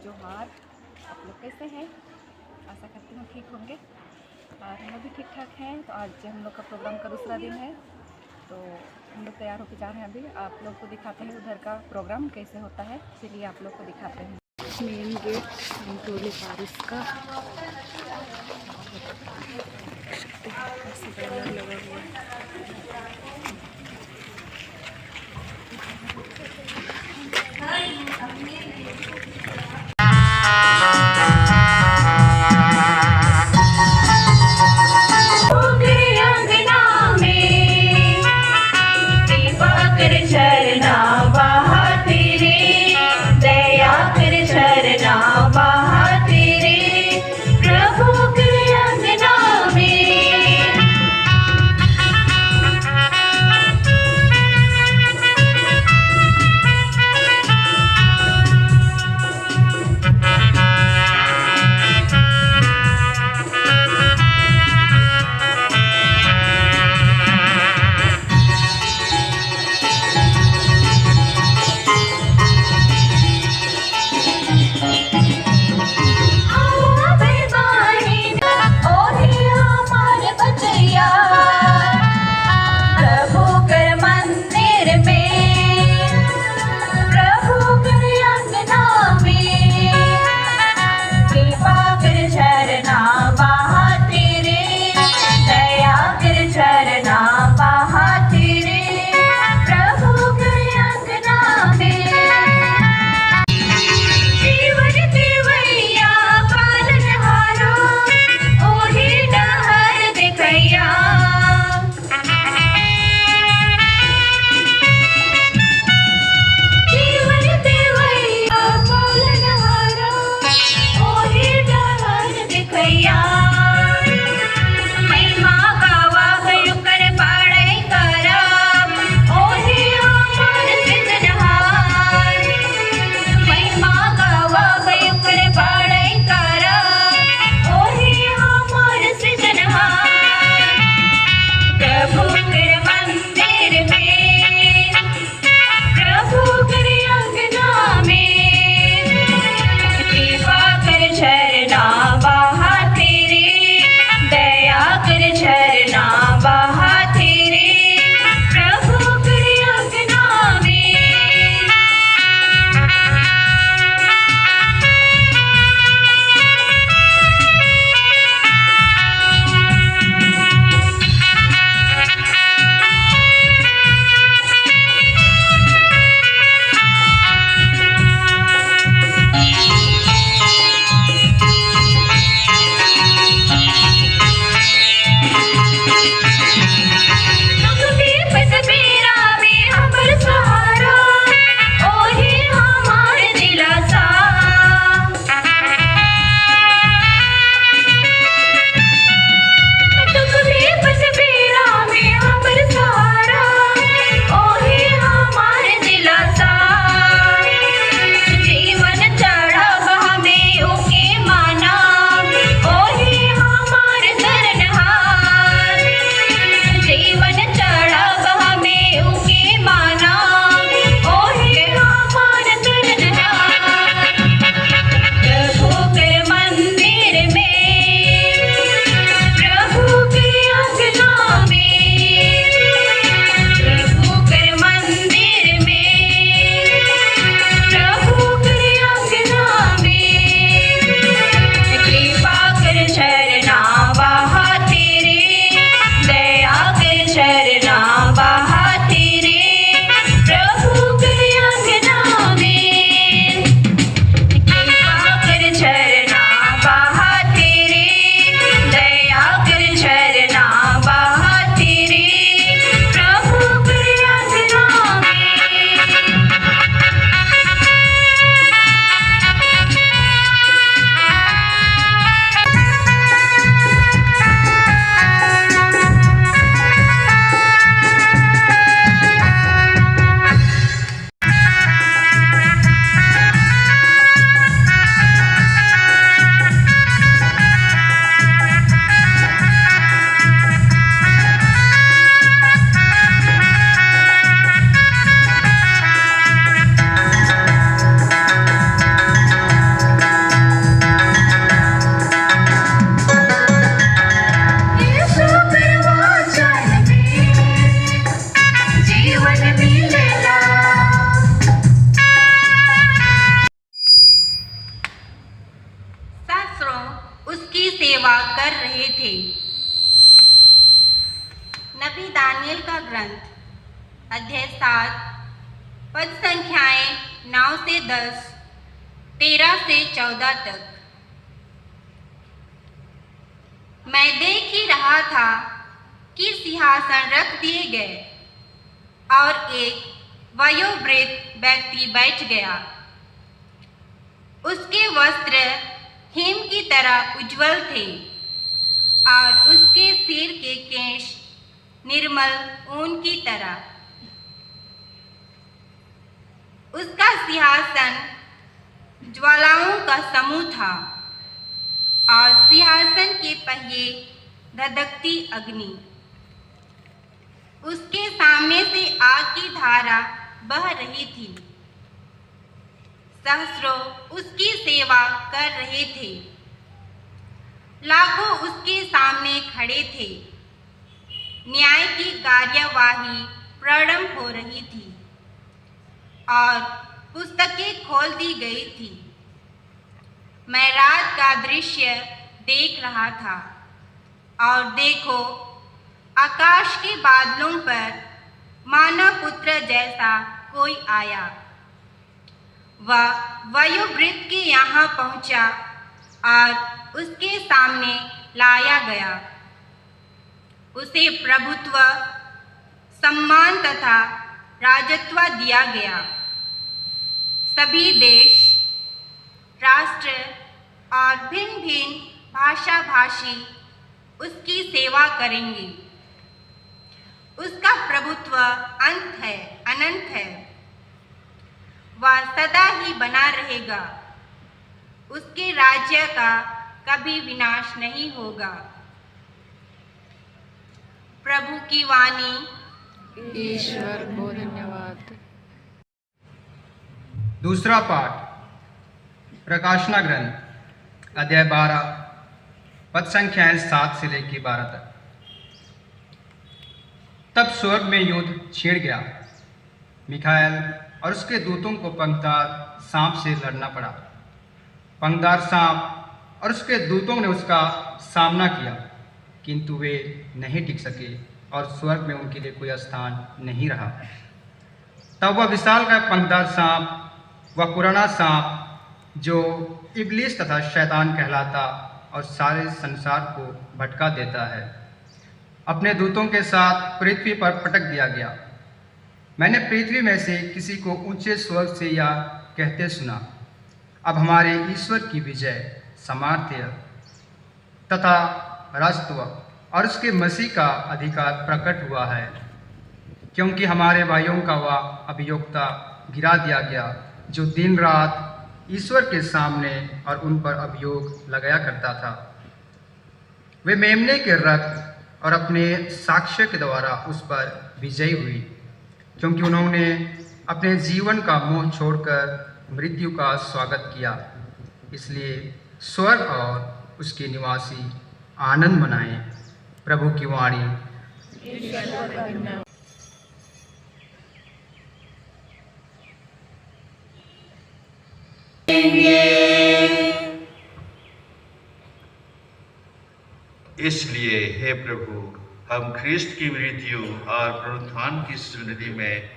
जोहार। आप लोग कैसे हैं? आशा करती हूँ ठीक होंगे और हम लोग भी ठीक ठाक हैं। तो आज हम लोग का प्रोग्राम का दूसरा दिन है, तो हम लोग तैयार होकर जा रहे हैं। अभी आप लोग को दिखाते हैं उधर का प्रोग्राम कैसे होता है। चलिए आप लोग को दिखाते हैं मेन गेट टोली पारिस का। लगा हुआ ग्रंथ अध्याय 7 पद संख्याएं 9 से 10, 13 से 14 तक। मैं देख ही रहा था कि सिंहासन रख दिए गए और एक वयोवृद्ध व्यक्ति बैठ गया। उसके वस्त्र हिम की तरह उज्जवल थे और उसके सिर के केश निर्मल ऊन की तरह। उसका सिंहासन ज्वालाओं का समूह था और सिंहासन के पहिए धधकती अग्नि। उसके सामने से आग की धारा बह रही थी। सहस्रों उसकी सेवा कर रहे थे, लाखों उसके सामने खड़े थे। न्याय की कार्यवाही प्रारंभ हो रही थी और पुस्तकें खोल दी गई थी। मैं रात का दृश्य देख रहा था और देखो, आकाश के बादलों पर मानव पुत्र जैसा कोई आया। वह वयोवृद्ध के यहाँ पहुँचा और उसके सामने लाया गया। उसे प्रभुत्व, सम्मान तथा राजत्व दिया गया। सभी देश, राष्ट्र और भिन्न भिन्न भाषा भाषी उसकी सेवा करेंगे। उसका प्रभुत्व अनंत है। वह सदा ही बना रहेगा। उसके राज्य का कभी विनाश नहीं होगा। प्रभु की वाणी। ईश्वर को धन्यवाद। दूसरा पाठ प्रकाशना ग्रंथ अध्याय 12 पद संख्याएं 7 से लेकर 12 तक। तब स्वर्ग में युद्ध छिड़ गया। मिखाएल और उसके दूतों को पंखदार सांप से लड़ना पड़ा। पंखदार सांप और उसके दूतों ने उसका सामना किया, किंतु वे नहीं टिक सके और स्वर्ग में उनके लिए कोई स्थान नहीं रहा। तब वह विशालकाय पंखदार सांप, वह पुराना सांप जो इब्लीस तथा शैतान कहलाता और सारे संसार को भटका देता है, अपने दूतों के साथ पृथ्वी पर पटक दिया गया। मैंने पृथ्वी में से किसी को ऊंचे स्वर से यह कहते सुना, अब हमारे ईश्वर की विजय, सामर्थ्य तथा राजत्व और उसके मसीह का अधिकार प्रकट हुआ है, क्योंकि हमारे भाइयों का वह अभियोक्ता गिरा दिया गया जो दिन रात ईश्वर के सामने और उन पर अभियोग लगाया करता था। वे मेमने के रक्त और अपने साक्ष्य के द्वारा उस पर विजयी हुई, क्योंकि उन्होंने अपने जीवन का मोह छोड़कर मृत्यु का स्वागत किया। इसलिए स्वर्ग और उसके निवासी आनंद मनाएं। प्रभु की वाणी। इसलिए हे प्रभु, हम ख्रिस्त की मृत्यु और पुनरुत्थान की स्मृति में